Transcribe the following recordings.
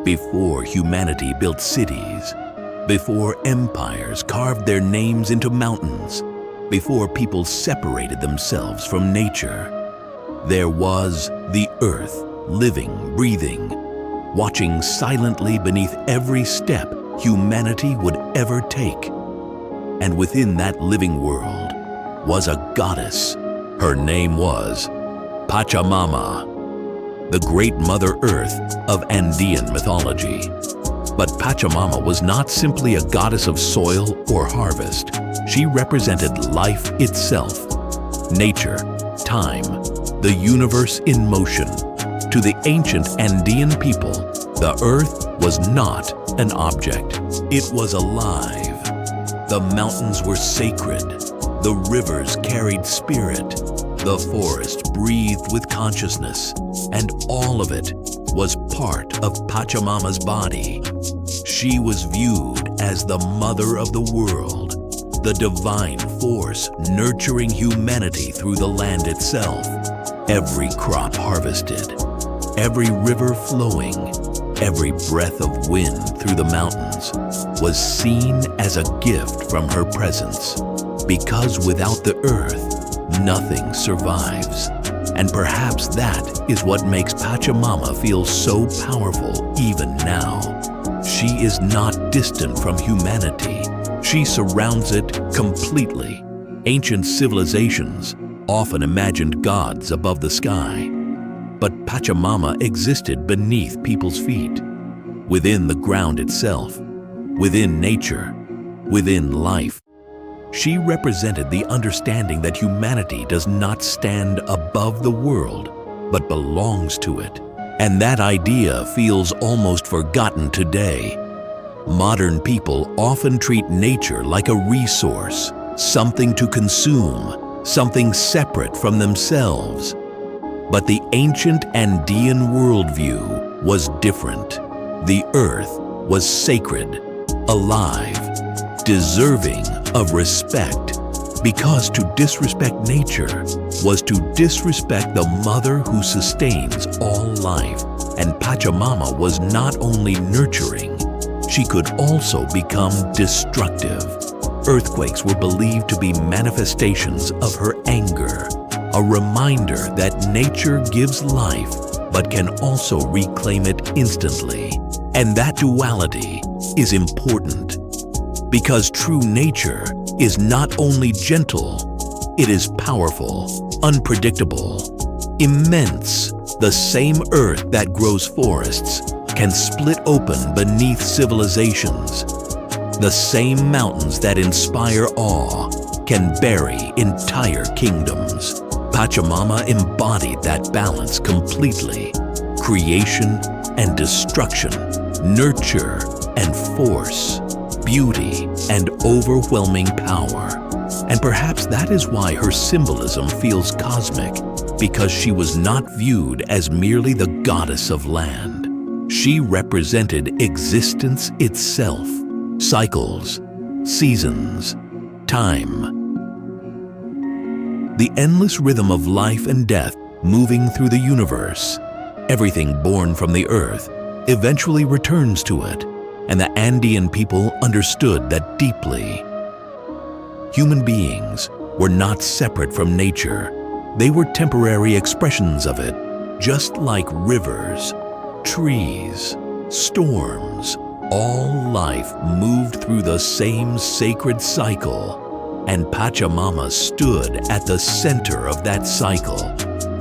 Before humanity built cities, before empires carved their names into mountains, before people separated themselves from nature, there was the earth, living, breathing, watching silently beneath every step humanity would ever take. And within that living world was a goddess. Her name was Pachamama, the great Mother Earth of Andean mythology. But Pachamama was not simply a goddess of soil or harvest. She represented life itself, nature, time, the universe in motion. To the ancient Andean people, the earth was not an object. It was alive. The mountains were sacred. The rivers carried spirit. The forest breathed with consciousness, and all of it was part of Pachamama's body. She was viewed as the mother of the world, the divine force nurturing humanity through the land itself. Every crop harvested, every river flowing, every breath of wind through the mountains was seen as a gift from her presence. Because without the earth, nothing survives. And perhaps that is what makes Pachamama feel so powerful even now. She is not distant from humanity. She surrounds it completely. Ancient civilizations often imagined gods above the sky, but Pachamama existed beneath people's feet, within the ground itself, within nature, within life. She represented the understanding that humanity does not stand above the world, but belongs to it. And that idea feels almost forgotten today. Modern people often treat nature like a resource, something to consume, something separate from themselves. But the ancient Andean worldview was different. The earth was sacred, alive, deserving of respect, because to disrespect nature was to disrespect the mother who sustains all life. And Pachamama was not only nurturing, she could also become destructive. Earthquakes were believed to be manifestations of her anger, a reminder that nature gives life but can also reclaim it instantly. And that duality is important, because true nature is not only gentle, it is powerful, unpredictable, immense. The same earth that grows forests can split open beneath civilizations. The same mountains that inspire awe can bury entire kingdoms. Pachamama embodied that balance completely. Creation and destruction, nurture and force, beauty and overwhelming power. And perhaps that is why her symbolism feels cosmic, because she was not viewed as merely the goddess of land. She represented existence itself, cycles, seasons, time. The endless rhythm of life and death moving through the universe. Everything born from the earth eventually returns to it, and the Andean people understood that deeply. Human beings were not separate from nature. They were temporary expressions of it, just like rivers, trees, storms. All life moved through the same sacred cycle, and Pachamama stood at the center of that cycle,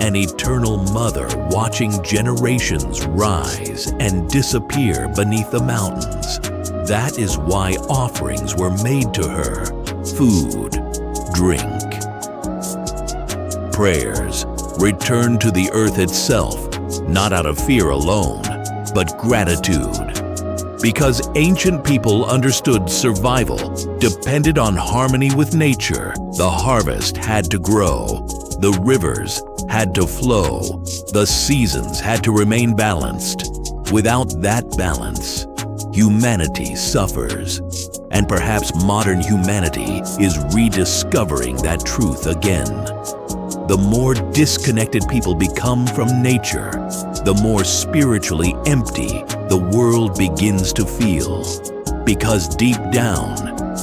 an eternal mother watching generations rise and disappear beneath the mountains. That is why offerings were made to her: food, drink, prayers returned to the earth itself, not out of fear alone, but gratitude. Because ancient people understood survival depended on harmony with nature. The harvest had to grow, the rivers had to flow, the seasons had to remain balanced. Without that balance, humanity suffers. And perhaps modern humanity is rediscovering that truth again. The more disconnected people become from nature, the more spiritually empty the world begins to feel. Because deep down,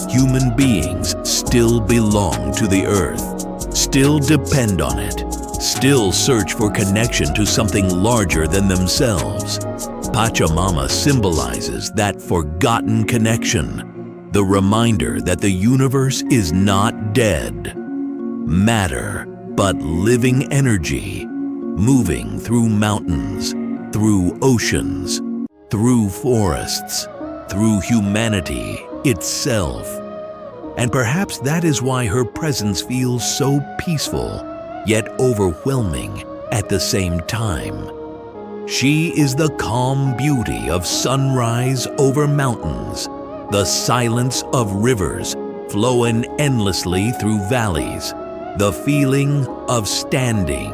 human beings still belong to the earth, still depend on it, still search for connection to something larger than themselves. Pachamama symbolizes that forgotten connection, the reminder that the universe is not dead matter, but living energy, moving through mountains, through oceans, through forests, through humanity itself. And perhaps that is why her presence feels so peaceful, yet overwhelming at the same time. She is the calm beauty of sunrise over mountains, the silence of rivers flowing endlessly through valleys, the feeling of standing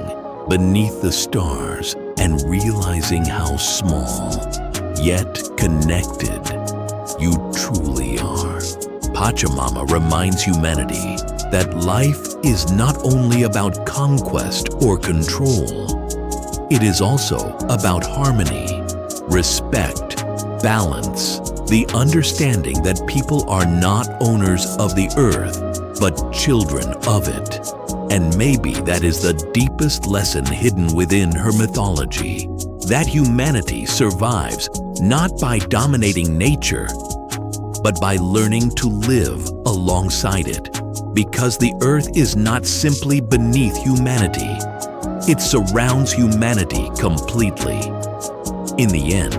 beneath the stars and realizing how small, yet connected, you truly are. Pachamama reminds humanity that life is not only about conquest or control. It is also about harmony, respect, balance, the understanding that people are not owners of the earth, but children of it. And maybe that is the deepest lesson hidden within her mythology, that humanity survives not by dominating nature, but by learning to live alongside it. Because the earth is not simply beneath humanity, it surrounds humanity completely. In the end,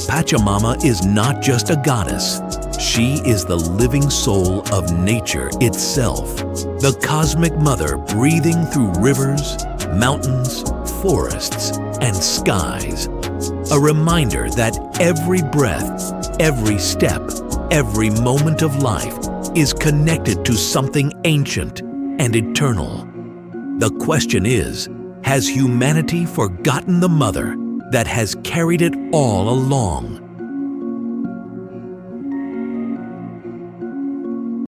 Pachamama is not just a goddess. She is the living soul of nature itself, the cosmic mother breathing through rivers, mountains, forests, and skies. A reminder that every breath, every step, every moment of life is connected to something ancient and eternal. The question is, has humanity forgotten the mother that has carried it all along?